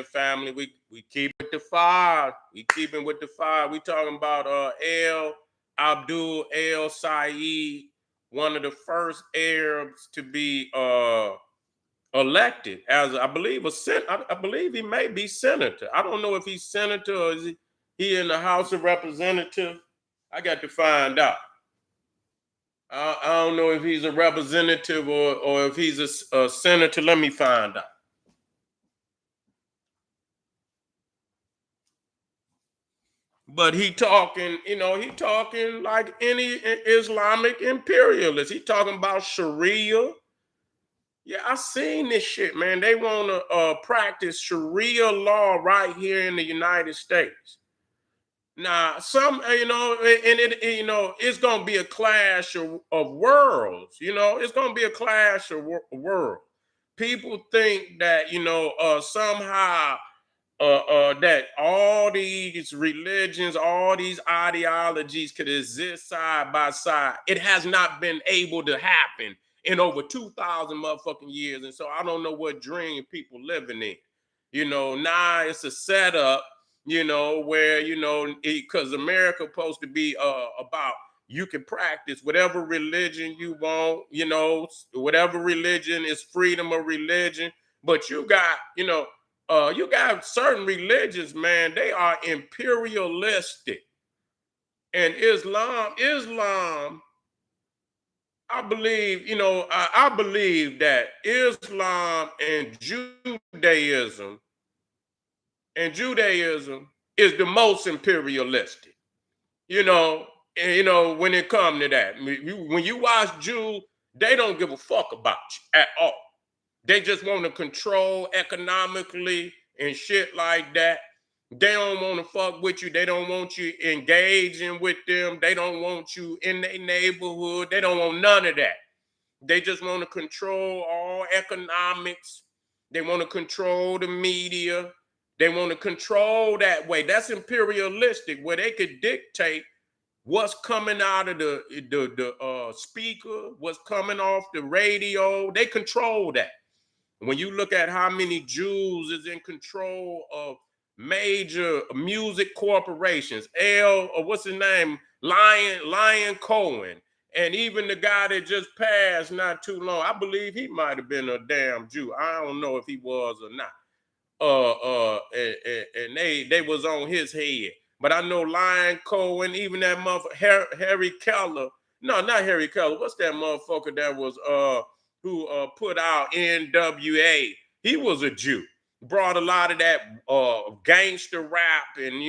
family. We keep it the fire. We keep it with the fire. We talking about Abdul El-Sayed, one of the first Arabs to be elected as I believe I believe he may be senator. I don't know if he's senator or is he in the House of Representatives. I got to find out. I don't know if he's a representative or if he's a senator. Let me find out. But he talking like any Islamic imperialist. He talking about Sharia. Yeah, I seen this shit, man. They want to practice Sharia law right here in the United States. Now, and it's gonna be a clash of worlds. It's gonna be a clash of worlds. People think that somehow that all these religions, all these ideologies could exist side by side. It has not been able to happen in over 2,000 motherfucking years. And so I don't know what dream people living in. Now it's a setup, where, because America supposed to be about you can practice whatever religion you want, whatever religion is freedom of religion. But you got certain religions, man, they are imperialistic. And Islam, I believe, I believe that Islam and Judaism is the most imperialistic. When it comes to that. When you watch Jews, they don't give a fuck about you at all. They just want to control economically and shit like that. They don't want to fuck with you. They don't want you engaging with them. They don't want you in their neighborhood. They don't want none of that. They just want to control all economics. They want to control the media. They want to control that way. That's imperialistic, where they could dictate what's coming out of the speaker, what's coming off the radio. They control that. When you look at how many Jews is in control of major music corporations, what's his name, Lion Cohen, and even the guy that just passed not too long, I believe he might have been a damn Jew. I don't know if he was or not. And they was on his head. But I know Lion Cohen, even that motherfucker Harry Keller. No, not Harry Keller. What's that motherfucker that was who put out NWA? He was a Jew. Brought a lot of that gangster rap and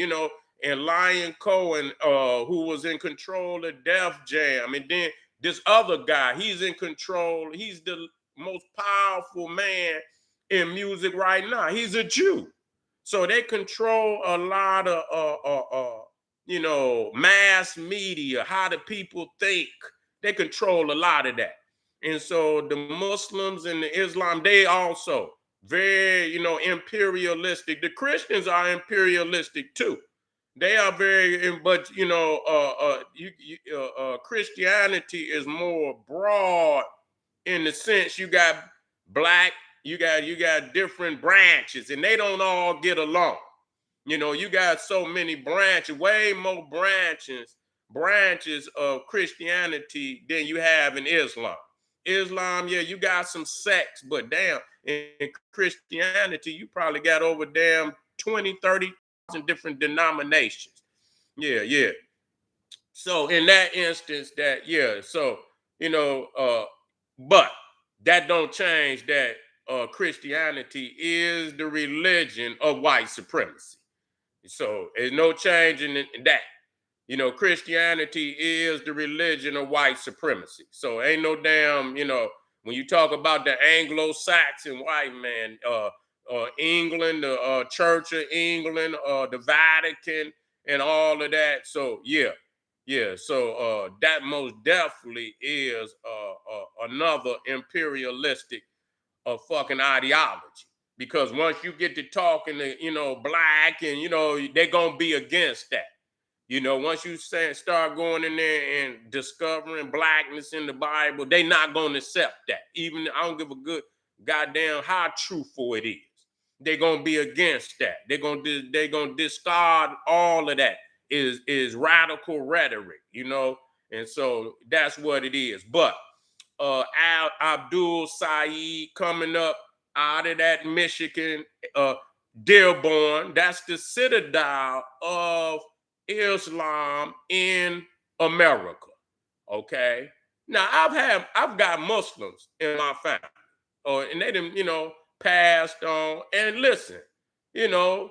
Lion Cohen, who was in control of Def Jam. And then this other guy, he's in control. He's the most powerful man in music right now. He's a Jew. So they control a lot of mass media, how the people think. They control a lot of that. And so the Muslims and the Islam, they also very, imperialistic. The Christians are imperialistic too. They are very, but Christianity is more broad in the sense you got black, you got different branches, and they don't all get along. You got so many branches, way more branches of Christianity than you have in Islam. Islam, yeah, you got some sects, but damn, in Christianity, you probably got over damn 20, 30,000 different denominations. Yeah, yeah. So in that instance, but that don't change that Christianity is the religion of white supremacy. So there's no change in that. Christianity is the religion of white supremacy. So ain't no damn, when you talk about the Anglo-Saxon white man, England, the Church of England, the Vatican, and all of that. So yeah. Yeah, so that most definitely is another imperialistic fucking ideology. Because once you get to talking to, black and, they're going to be against that. Once you start going in there and discovering blackness in the Bible, they not going to accept that. Even I don't give a good goddamn how truthful it is. they're gonna be against that. They're gonna discard all of that is radical rhetoric, you know. And so that's what it is. But Abdul Sayed coming up out of that Michigan, uh, Dearborn, that's the citadel of Islam in America. Okay. Now I've got Muslims in my family, and they didn't, passed on. And listen, you know,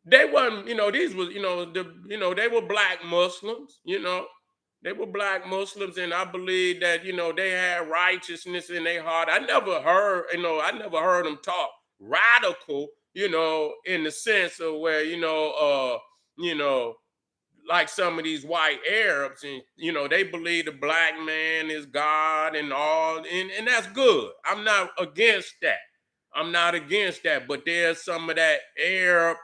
they wasn't, these was, they were black Muslims, they were black Muslims, and I believe that, they had righteousness in their heart. I never heard them talk radical, in the sense of where, you know, like some of these white Arabs, and they believe the black man is God and all, and that's good. I'm not against that. I'm not against that, but there's some of that Arab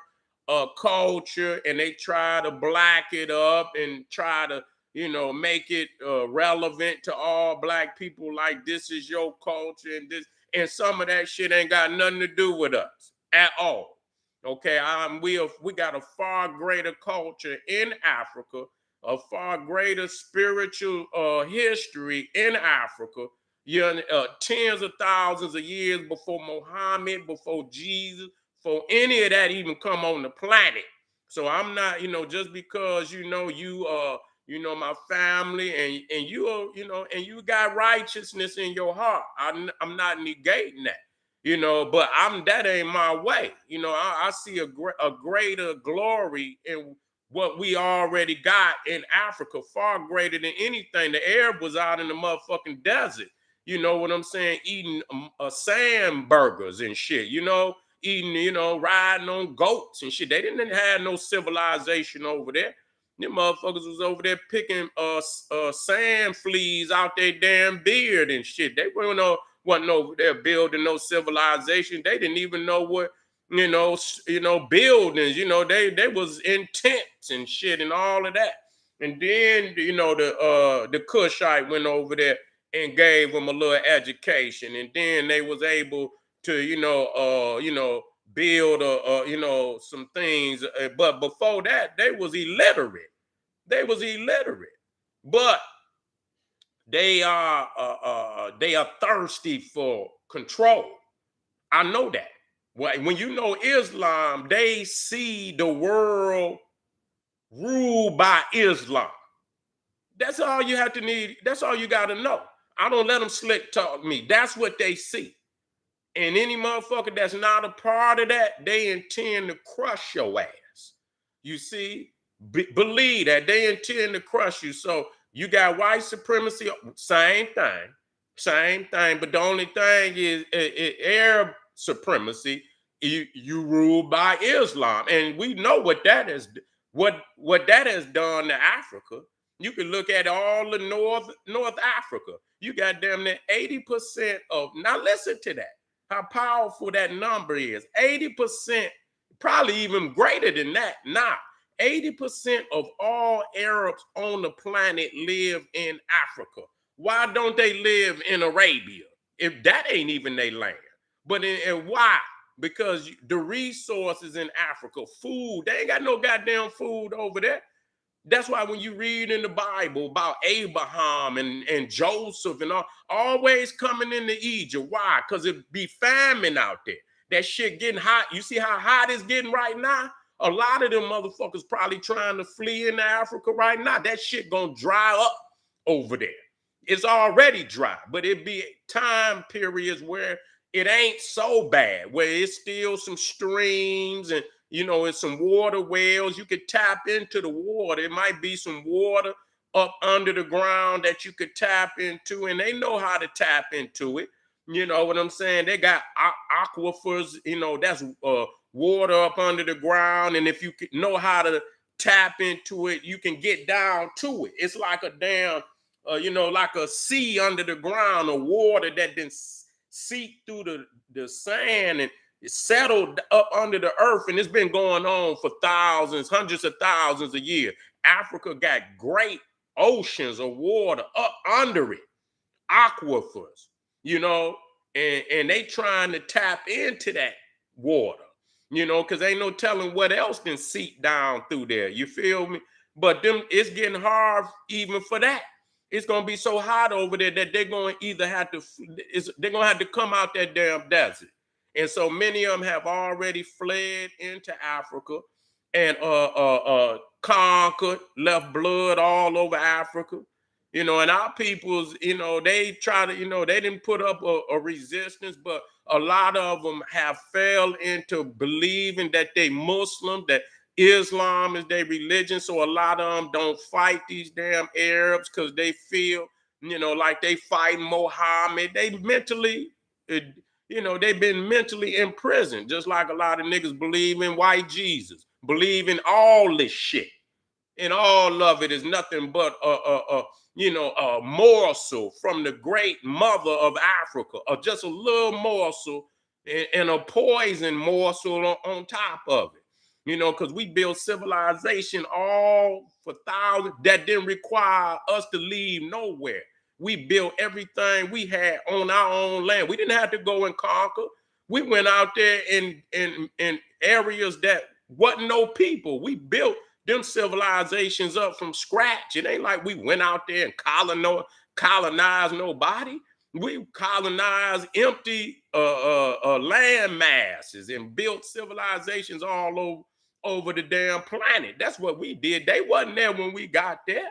culture, and they try to black it up and try to, make it relevant to all black people. Like, this is your culture, and some of that shit ain't got nothing to do with us at all. Okay, we got a far greater culture in Africa, a far greater spiritual history in Africa. Tens of thousands of years before Muhammad, before Jesus, before any of that even come on the planet. So I'm not, just because my family, and you are, and you got righteousness in your heart. I'm not negating that, but that ain't my way. I see a greater glory in what we already got in Africa, far greater than anything. The Arab was out in the motherfucking desert, you know what I'm saying, eating sand burgers and shit, eating, riding on goats and shit. They didn't have no civilization over there. Them motherfuckers was over there picking sand fleas out their damn beard and shit. They wasn't over there building no civilization. They didn't even know what, buildings. They was in tents and shit and all of that. And then, the Cushite went over there and gave them a little education, and then they was able to, build some things. But before that, they was illiterate. But they are thirsty for control. I know that. When you know Islam, they see the world ruled by Islam. That's all you have to need. That's all you got to know. I don't let them slick talk me. That's what they see. And any motherfucker that's not a part of that, they intend to crush your ass. You see, believe that they intend to crush you. So you got white supremacy, same thing. But the only thing is Arab supremacy. You rule by Islam, and we know what that is. What that has done to Africa. You can look at all the North Africa. You got damn near 80% of. Now listen to that. How powerful that number is. 80%, probably even greater than that. Now, 80% of all Arabs on the planet live in Africa. Why don't they live in Arabia if that ain't even their land? And why? Because the resources in Africa, food, they ain't got no goddamn food over there. That's why when you read in the Bible about Abraham and Joseph and always coming into Egypt. Why? Because it be famine out there. That shit getting hot. You see how hot it's getting right now? A lot of them motherfuckers probably trying to flee into Africa right now. That shit gonna dry up over there. It's already dry, but it be time periods where it ain't so bad, where it's still some streams and it's some water wells. You could tap into the water. It might be some water up under the ground that you could tap into, and they know how to tap into it. You know what I'm saying? They got aquifers, that's water up under the ground. And if you know how to tap into it, you can get down to it. It's like a damn, like a sea under the ground of water that then seep through the sand and it's settled up under the earth, and it's been going on for thousands, hundreds of thousands of years. Africa got great oceans of water up under it, aquifers, and they trying to tap into that water. you know, because ain't no telling what else can seep down through there. You feel me? But them, it's getting hard even for that. It's gonna be so hot over there that they're gonna either have to, they're gonna have to come out that damn desert. And so many of them have already fled into Africa and conquered, left blood all over Africa. You know, and our peoples, you know, they try to, you know, they didn't put up a resistance, but a lot of them have fell into believing that they Muslim, that Islam is their religion. So a lot of them don't fight these damn Arabs because they feel, you know, like they fight Mohammed. They mentally, you know, they've been mentally imprisoned, just like a lot of niggas believe in white Jesus, believe in all this shit. And all of it is nothing but you know, a morsel from the great mother of Africa, or just a little morsel and a poison morsel on top of it. You know, because we built civilization all for thousands that didn't require us to leave nowhere. We built everything we had on our own land. We didn't have to go and conquer. We went out there in areas that wasn't no people. We built them civilizations up from scratch. It ain't like we went out there and colonized nobody. We colonized empty land masses and built civilizations all over the damn planet. That's what we did. They wasn't there when we got there.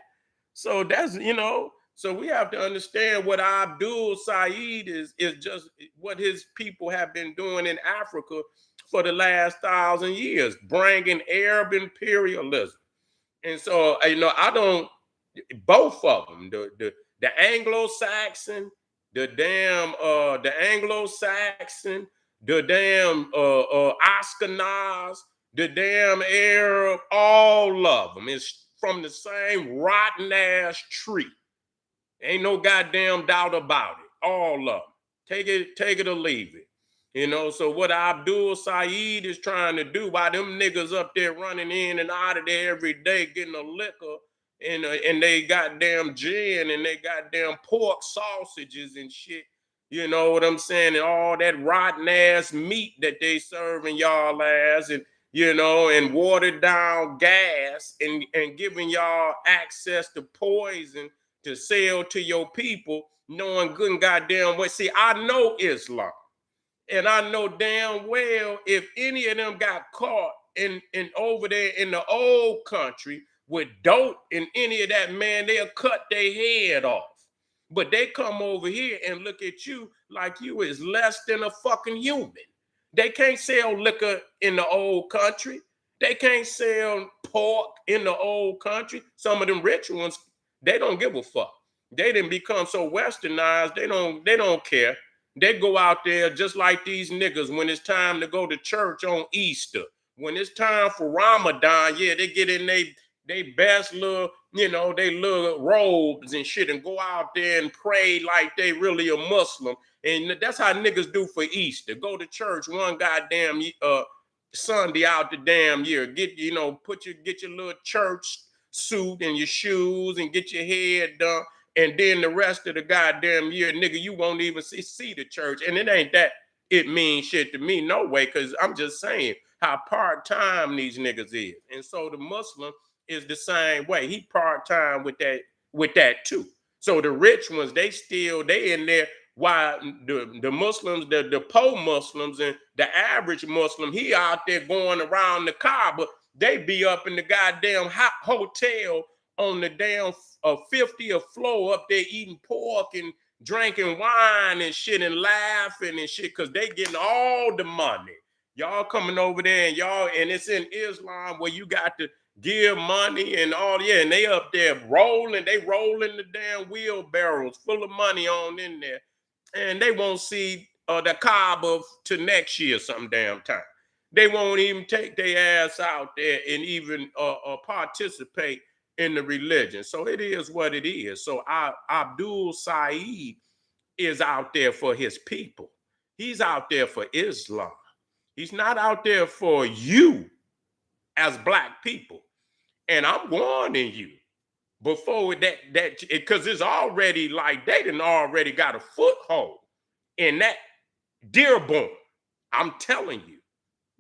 So that's, you know, so we have to understand what Abdul Sayed is just what his people have been doing in Africa for the last 1,000 years, bringing Arab imperialism. And so, you know, I don't, both of them, the Anglo-Saxon, the Anglo-Saxon, the damn Ashkenaz, the damn Arab, all of them is from the same rotten ass tree. Ain't no goddamn doubt about it. All of them. Take it or leave it. You know, so what Abdul Sayed is trying to do, while them niggas up there running in and out of there every day getting a liquor and they goddamn gin and they goddamn pork sausages and shit, you know what I'm saying, and all that rotten ass meat that they serving y'all ass, and you know, and watered down gas and giving y'all access to poison to sell to your people, knowing good and goddamn well. See, I know Islam. And I know damn well if any of them got caught in over there in the old country with dope and any of that, man, they'll cut their head off. But they come over here and look at you like you is less than a fucking human. They can't sell liquor in the old country. They can't sell pork in the old country. Some of them rich ones, they don't give a fuck. They didn't become so westernized, they don't care. They go out there just like these niggas when it's time to go to church on Easter. When it's time for Ramadan, yeah, they get in they best little, you know, they little robes and shit and go out there and pray like they really a Muslim. And that's how niggas do for Easter. Go to church one goddamn Sunday out the damn year. Get, you know, get your little church suit and your shoes and get your hair done. And then the rest of the goddamn year, nigga, you won't even see the church. And it ain't that it means shit to me, no way, because I'm just saying how part-time these niggas is. And so the Muslim is the same way. He part-time with that too. So the rich ones, they in there, while the Muslims, the poor Muslims and the average Muslim, he out there going around the Kaaba, they be up in the goddamn hotel on the damn 50th floor up there eating pork and drinking wine and shit and laughing and shit because they getting all the money. Y'all coming over there and it's in Islam where you got to give money and all, yeah, and they up there rolling the damn wheelbarrows full of money on in there, and they won't see the Kaaba to next year some damn time. They won't even take their ass out there and even participate in the religion. So it is what it is. So Abdul Sayed is out there for his people. He's out there for Islam. He's not out there for you as black people. And I'm warning you before that because it's already like they done already got a foothold in that Dearborn. I'm telling you.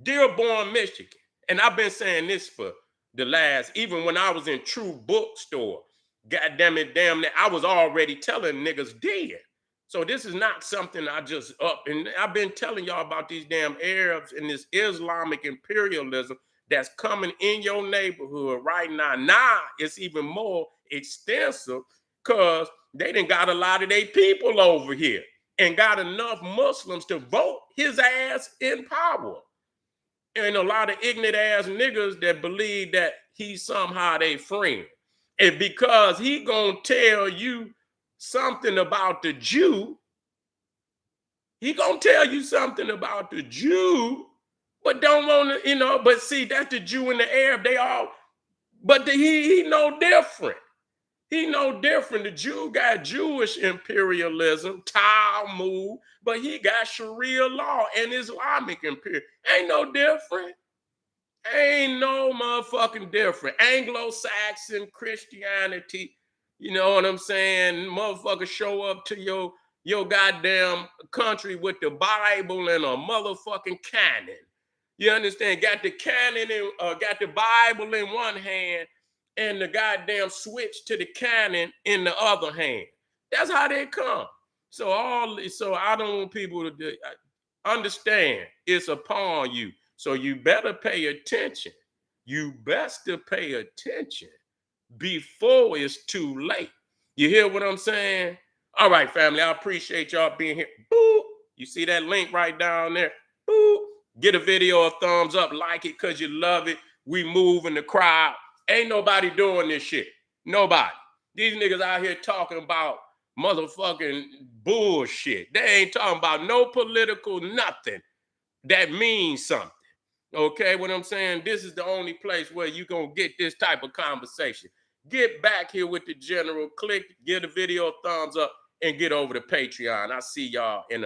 Dearborn, Michigan. And I've been saying this for the last, even when I was in True Bookstore, God damn it, damn it, I was already telling niggas dead. So this is not something I just up, and I've been telling y'all about these damn Arabs and this Islamic imperialism that's coming in your neighborhood right now. Now it's even more extensive because they done got a lot of their people over here and got enough Muslims to vote his ass in power. And a lot of ignorant ass niggas that believe that he's somehow their friend. And because he gonna tell you something about the Jew, he gonna tell you something about the Jew, but don't want to, but see, that's the Jew and the Arab, they all, but he no different. He no different. The Jew got Jewish imperialism, Talmud, but he got Sharia law and Islamic imperialism. Ain't no different. Ain't no motherfucking different. Anglo-Saxon Christianity, you know what I'm saying? Motherfuckers show up to your goddamn country with the Bible and a motherfucking canon. You understand? Got the canon and got the Bible in one hand and the goddamn switch to the canon in the other hand. That's how they come. So I don't want people to understand it's upon you. So you better pay attention. You best to pay attention before it's too late. You hear what I'm saying? All right, family, I appreciate y'all being here. Boop. You see that link right down there? Boop. Get a video a thumbs up, like it because you love it. We moving the crowd. Ain't nobody doing this shit. Nobody. These niggas out here talking about motherfucking bullshit. They ain't talking about no political nothing that means something. Okay, what I'm saying? This is the only place where you gonna get this type of conversation. Get back here with the general. Click, give the video a thumbs up, and get over to Patreon. I see y'all in a